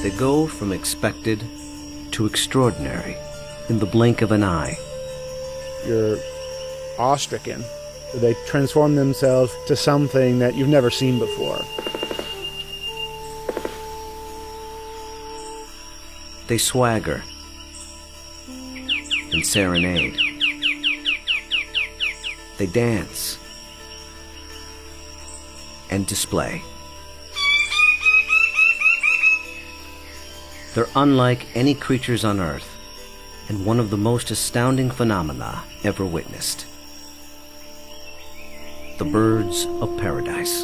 They go from expected to extraordinary in the blink of an eye. You're awestricken. They transform themselves to something that you've never seen before. They swagger and serenade. They dance and display. They're unlike any creatures on Earth, and one of the most astounding phenomena ever witnessed. The birds of paradise.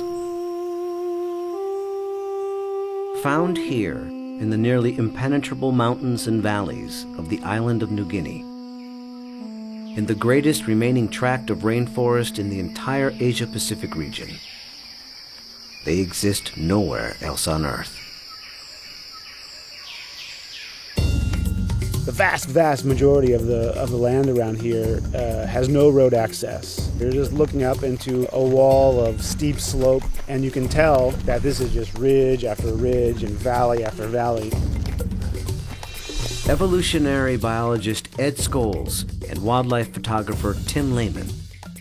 Found here in the nearly impenetrable mountains and valleys of the island of New Guinea, in the greatest remaining tract of rainforest in the entire Asia-Pacific region. They exist nowhere else on Earth. The vast majority of the land around here has no road access. You're just looking up into a wall of steep slope, and you can tell that this is just ridge after ridge and valley after valley. Evolutionary biologist Ed Scholes and wildlife photographer Tim Lehman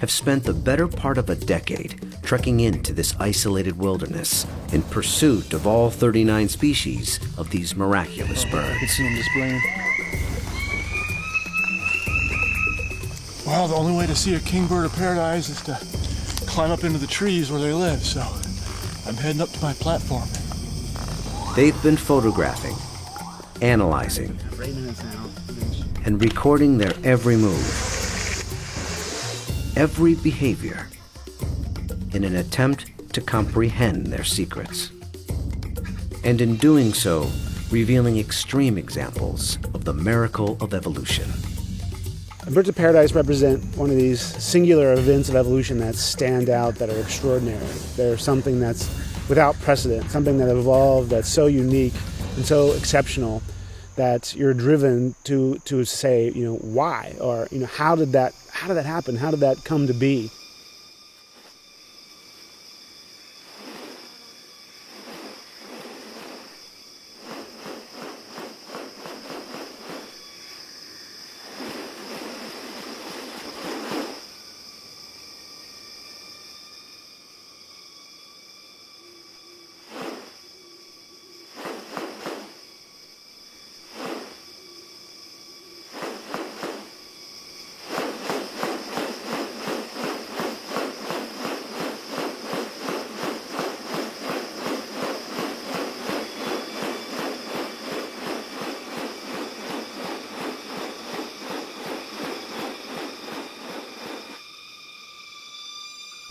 have spent the better part of a decade trekking into this isolated wilderness in pursuit of all 39 species of these miraculous birds. You can see them displaying. Well, the only way to see a kingbird of paradise is to climb up into the trees where they live, so I'm heading up to my platform. They've been photographing, analyzing, and recording their every move, every behavior, in an attempt to comprehend their secrets. And in doing so, revealing extreme examples of the miracle of evolution. Birds of paradise represent one of these singular events of evolution that stand out, that are extraordinary. They're something that's without precedent, something that evolved that's so unique and so exceptional that you're driven to say, why? Or, how did that happen? How did that come to be?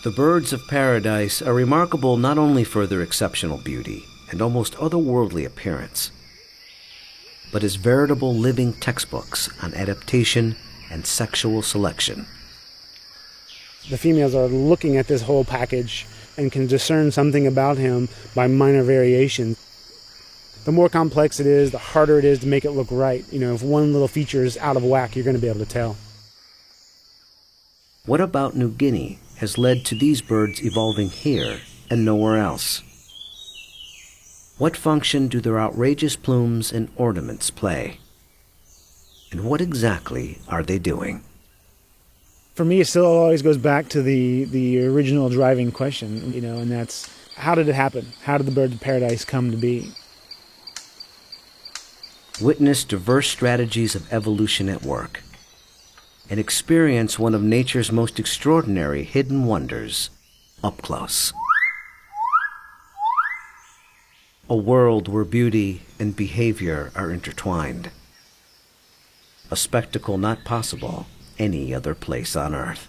The birds of paradise are remarkable not only for their exceptional beauty and almost otherworldly appearance, but as veritable living textbooks on adaptation and sexual selection. The females are looking at this whole package and can discern something about him by minor variation. The more complex it is, the harder it is to make it look right. If one little feature is out of whack, you're going to be able to tell. What about New Guinea has led to these birds evolving here and nowhere else? What function do their outrageous plumes and ornaments play? And what exactly are they doing? For me, it still always goes back to the original driving question, and that's, how did it happen? How did the birds of paradise come to be? Witness diverse strategies of evolution at work, and experience one of nature's most extraordinary hidden wonders up close. A world where beauty and behavior are intertwined. A spectacle not possible any other place on Earth.